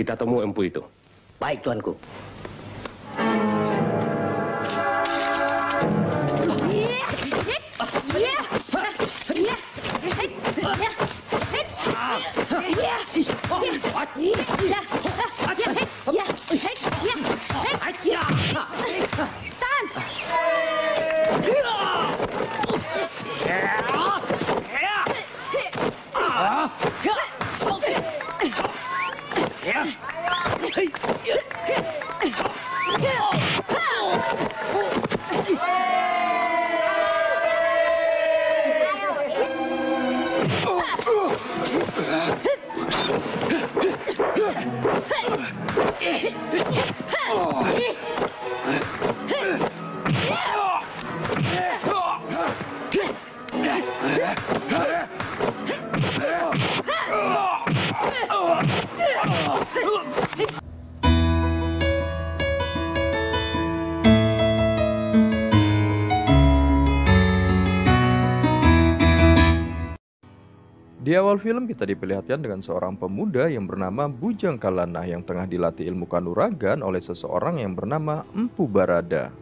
kita temui empu itu. Baik, tuanku. Di awal film kita diperlihatkan dengan seorang pemuda yang bernama Bujang Kalanah yang tengah dilatih ilmu kanuragan oleh seseorang yang bernama Empu Barada.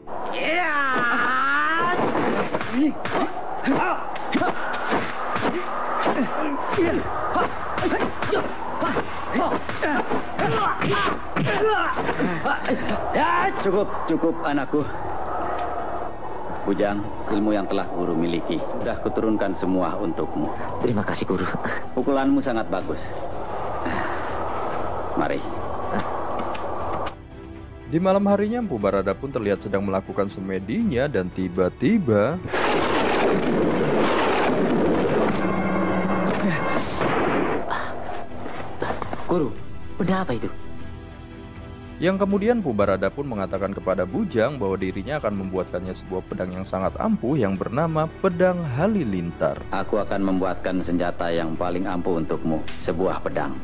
Cukup anakku. Bujang, ilmu yang telah guru miliki sudah kuturunkan semua untukmu. Terima kasih, Guru. Pukulanmu sangat bagus. Mari. Di malam harinya Empu Barada pun terlihat sedang melakukan semedinya dan tiba-tiba Guru, benda apa itu? yang kemudian Empu Barada pun mengatakan kepada Bujang bahwa dirinya akan membuatkannya sebuah pedang yang sangat ampuh yang bernama Pedang Halilintar. Aku akan membuatkan senjata yang paling ampuh untukmu, sebuah pedang.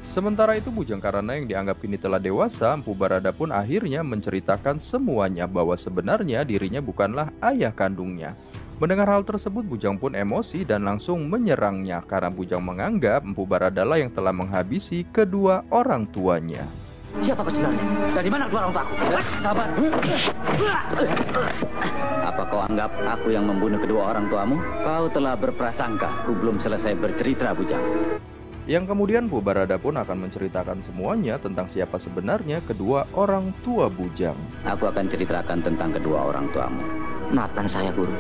Sementara itu Bujang Karana yang dianggap kini telah dewasa, Empu Barada pun akhirnya menceritakan semuanya bahwa sebenarnya dirinya bukanlah ayah kandungnya. Mendengar hal tersebut Bujang pun emosi dan langsung menyerangnya karena Bujang menganggap Empu Barada lah yang telah menghabisi kedua orang tuanya. Siapa kau sebenarnya? Dari mana keluar orang tuaku? Sabar. Apa kau anggap aku yang membunuh kedua orang tuamu? Kau telah berprasangka. Aku belum selesai bercerita, Bujang. Yang kemudian Empu Barada pun akan menceritakan semuanya tentang siapa sebenarnya kedua orang tua Bujang. Aku akan ceritakan tentang kedua orang tuamu. Maafkan saya, Guru.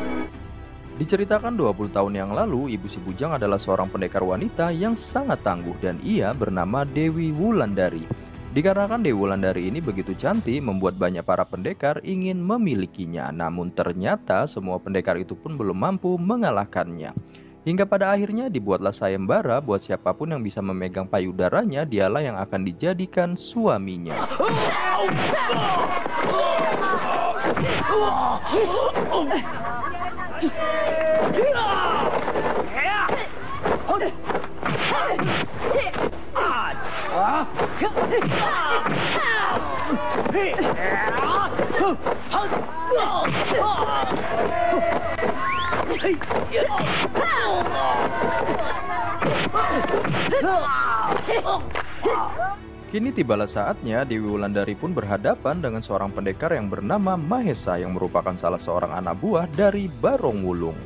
Diceritakan 20 tahun yang lalu, ibu si Bujang adalah seorang pendekar wanita yang sangat tangguh dan ia bernama Dewi Wulandari. Dikarenakan Dewi Wulandari ini begitu cantik, membuat banyak para pendekar ingin memilikinya. Namun ternyata semua pendekar itu pun belum mampu mengalahkannya. Hingga pada akhirnya dibuatlah sayembara buat siapapun yang bisa memegang payudaranya, dialah yang akan dijadikan suaminya. Kini tibalah saatnya Dewi Wulandari pun berhadapan dengan seorang pendekar yang bernama Mahesa yang merupakan salah seorang anak buah dari Barong Wulung.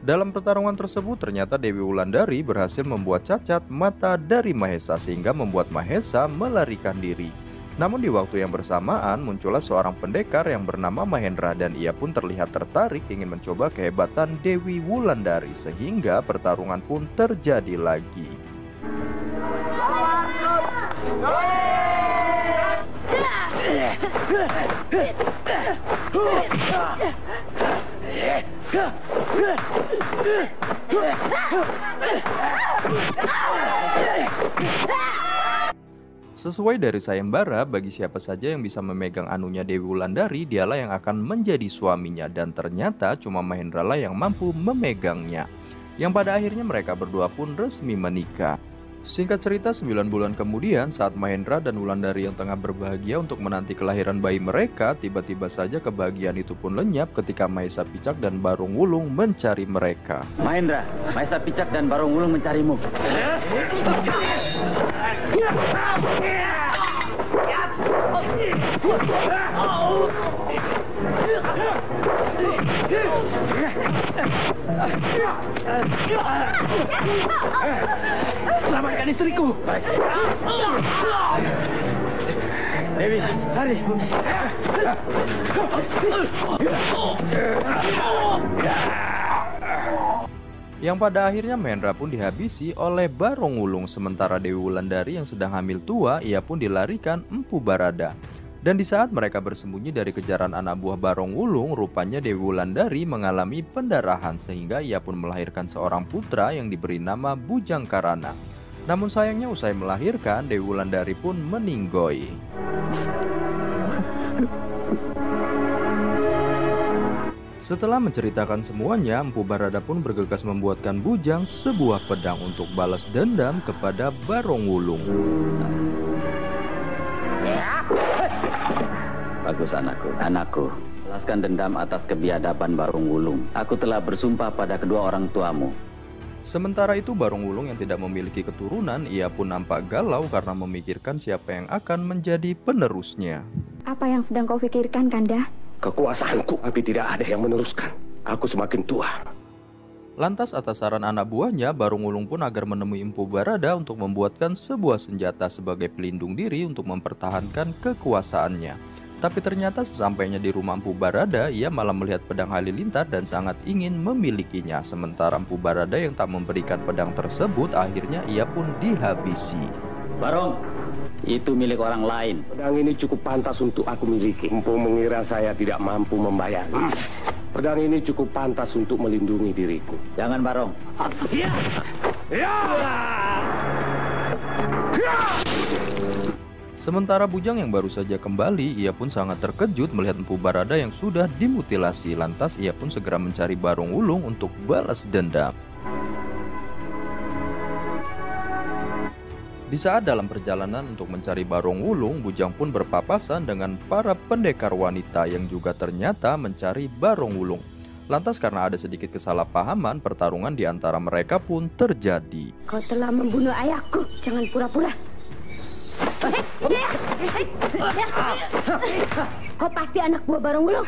Dalam pertarungan tersebut ternyata Dewi Wulandari berhasil membuat cacat mata dari Mahesa sehingga membuat Mahesa melarikan diri. Namun di waktu yang bersamaan muncullah seorang pendekar yang bernama Mahendra dan ia pun terlihat tertarik ingin mencoba kehebatan Dewi Wulandari sehingga pertarungan pun terjadi lagi. Sesuai dari sayembara, bagi siapa saja yang bisa memegang anunya Dewi Wulandari, dialah yang akan menjadi suaminya. Dan ternyata cuma Mahendra lah yang mampu memegangnya. Yang pada akhirnya mereka berdua pun resmi menikah. Singkat cerita, 9 bulan kemudian saat Mahendra dan Wulandari yang tengah berbahagia untuk menanti kelahiran bayi mereka, tiba-tiba saja kebahagiaan itu pun lenyap ketika Mahesa Picak dan Barong Wulung mencari mereka. Mahendra, Mahesa Picak dan Barong Wulung mencarimu. Selamatkan istriku. Baik. Dewi, lari. Yang pada akhirnya Mahendra pun dihabisi oleh Barong Wulung, sementara Dewi Wulandari yang sedang hamil tua, ia pun dilarikan Empu Barada. Dan di saat mereka bersembunyi dari kejaran anak buah Barong Wulung, rupanya Dewi Wulandari mengalami pendarahan sehingga ia pun melahirkan seorang putra yang diberi nama Bujang Karana. Namun sayangnya usai melahirkan, Dewi Wulandari pun meninggoy. Setelah menceritakan semuanya, Empu Barada pun bergegas membuatkan Bujang sebuah pedang untuk balas dendam kepada Barong Wulung. Bagus anakku. Anakku, balaskan dendam atas kebiadaban Barong Wulung. Aku telah bersumpah pada kedua orang tuamu. Sementara itu Barong Wulung yang tidak memiliki keturunan, ia pun nampak galau karena memikirkan siapa yang akan menjadi penerusnya. Apa yang sedang kau pikirkan, Kanda? Kekuasaanku, tapi tidak ada yang meneruskan. Aku semakin tua. Lantas atas saran anak buahnya, Barong Wulung pun agar menemui Empu Barada untuk membuatkan sebuah senjata sebagai pelindung diri untuk mempertahankan kekuasaannya. Tapi ternyata sesampainya di rumah Empu Barada, ia malah melihat pedang halilintar dan sangat ingin memilikinya. Sementara Empu Barada yang tak memberikan pedang tersebut, akhirnya ia pun dihabisi. Barong, itu milik orang lain. Pedang ini cukup pantas untuk aku miliki. Empu mengira saya tidak mampu membayar. Pedang ini cukup pantas untuk melindungi diriku. Jangan, Barong. Sementara Bujang yang baru saja kembali, ia pun sangat terkejut melihat Empu Barada yang sudah dimutilasi. Lantas ia pun segera mencari Barong Wulung untuk balas dendam. Di saat dalam perjalanan untuk mencari Barong Wulung, Bujang pun berpapasan dengan para pendekar wanita yang juga ternyata mencari Barong Wulung. Lantas karena ada sedikit kesalahpahaman, pertarungan di antara mereka pun terjadi. Kau telah membunuh ayahku, jangan pura-pura. Kau pasti anak buah Barong Wulung.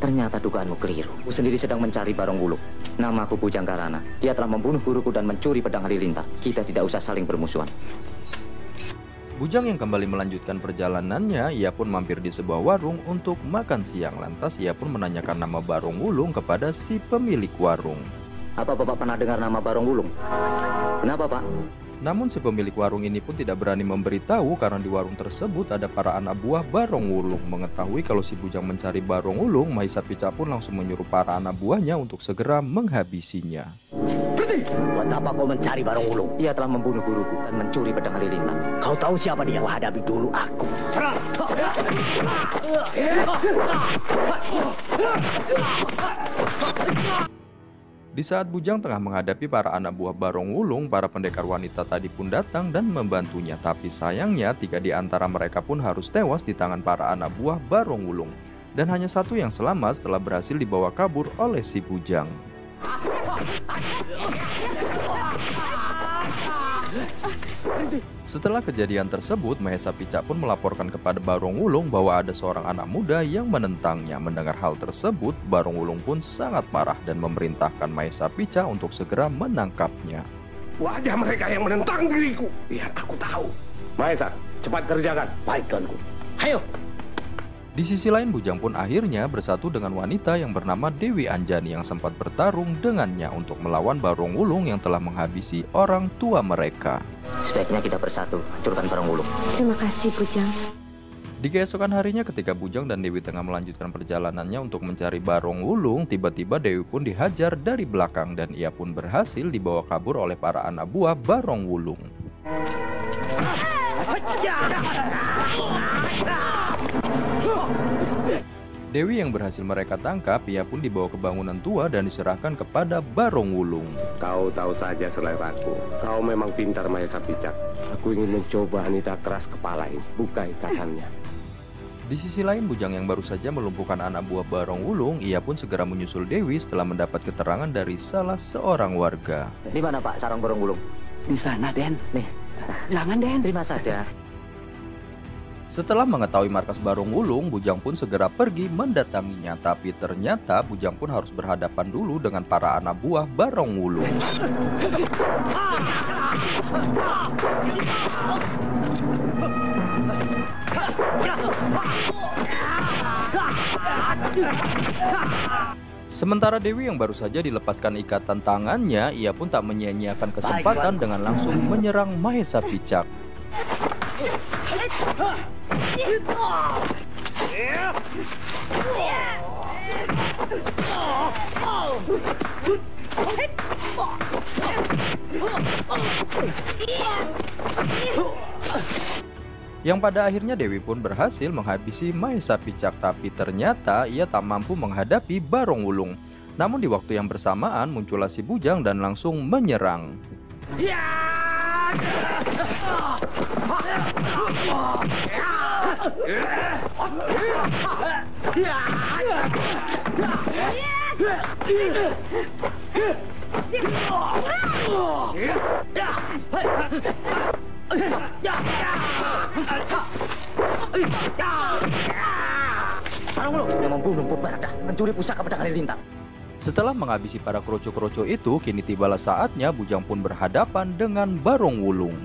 Ternyata dugaanmu keliru. Aku sendiri sedang mencari Barong Wulung. Namaku Bujang Karana. Dia telah membunuh guruku dan mencuri pedang halilintar. Kita tidak usah saling bermusuhan. Bujang yang kembali melanjutkan perjalanannya, ia pun mampir di sebuah warung untuk makan siang. Lantas ia pun menanyakan nama Barong Wulung kepada si pemilik warung. Apa Bapak pernah dengar nama Barong Wulung? Kenapa, Pak? Namun si pemilik warung ini pun tidak berani memberitahu karena di warung tersebut ada para anak buah Barong Wulung. Mengetahui kalau si Bujang mencari Barong Wulung, Mahesa Picak pun langsung menyuruh para anak buahnya untuk segera menghabisinya. Buat apa kau mencari Barong Wulung? Ia telah membunuh guruku dan mencuri pedang halilintar. Kau tahu siapa dia? Kau hadapi dulu aku. Serang! Di saat Bujang tengah menghadapi para anak buah Barong Wulung, para pendekar wanita tadi pun datang dan membantunya. Tapi sayangnya 3 di antara mereka pun harus tewas di tangan para anak buah Barong Wulung. Dan hanya 1 yang selamat setelah berhasil dibawa kabur oleh si Bujang. Setelah kejadian tersebut, Mahesa Picak pun melaporkan kepada Barong Wulung bahwa ada seorang anak muda yang menentangnya. Mendengar hal tersebut, Barong Wulung pun sangat marah dan memerintahkan Mahesa Picak untuk segera menangkapnya. Wajah mereka yang menentang diriku. Biar aku tahu. Mahesa, cepat kerjakan. Baik, tuanku. Ayo. Di sisi lain, Bujang pun akhirnya bersatu dengan wanita yang bernama Dewi Anjani yang sempat bertarung dengannya untuk melawan Barong Wulung yang telah menghabisi orang tua mereka. Sebaiknya kita bersatu, hancurkan Barong Wulung. Terima kasih, Bujang. Di keesokan harinya ketika Bujang dan Dewi tengah melanjutkan perjalanannya untuk mencari Barong Wulung, tiba-tiba Dewi pun dihajar dari belakang dan ia pun berhasil dibawa kabur oleh para anak buah Barong Wulung. Dewi yang berhasil mereka tangkap, ia pun dibawa ke bangunan tua dan diserahkan kepada Barong Wulung. Kau tahu saja seleraku. Kau memang pintar Mahesa Picak. Aku ingin mencoba Anita keras kepala ini. Buka ikatannya. Di sisi lain, Bujang yang baru saja melumpuhkan anak buah Barong Wulung, ia pun segera menyusul Dewi setelah mendapat keterangan dari salah seorang warga. Di mana Pak sarang Barong Wulung? Di sana, Den. Nih, Jangan, Den. terima saja. Setelah mengetahui markas Barong Wulung, Bujang pun segera pergi mendatanginya. Tapi ternyata Bujang pun harus berhadapan dulu dengan para anak buah Barong Wulung. Sementara Dewi yang baru saja dilepaskan ikatan tangannya, ia pun tak menyia-nyiakan kesempatan dengan langsung menyerang Mahesa Picak. Yang pada akhirnya Dewi pun berhasil menghabisi Mahesa Picak, tapi ternyata ia tak mampu menghadapi Barong Wulung. Namun di waktu yang bersamaan muncullah si Bujang dan langsung menyerang. Barong Wulung yang membunuh Purbarada, mencuri pusaka pedang halilintar. Setelah menghabisi para kroco-kroco itu, kini tibalah saatnya Bujang pun berhadapan dengan Barong Wulung.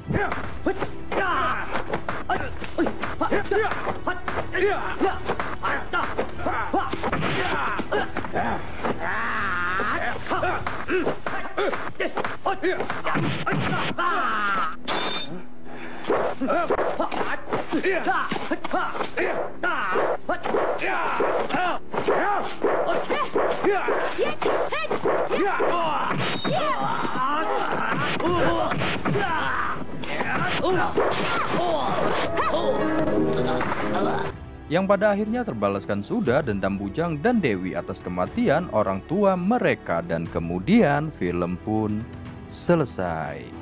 Yang pada akhirnya terbalaskan sudah dendam Bujang dan Dewi atas kematian orang tua mereka, dan kemudian film pun selesai.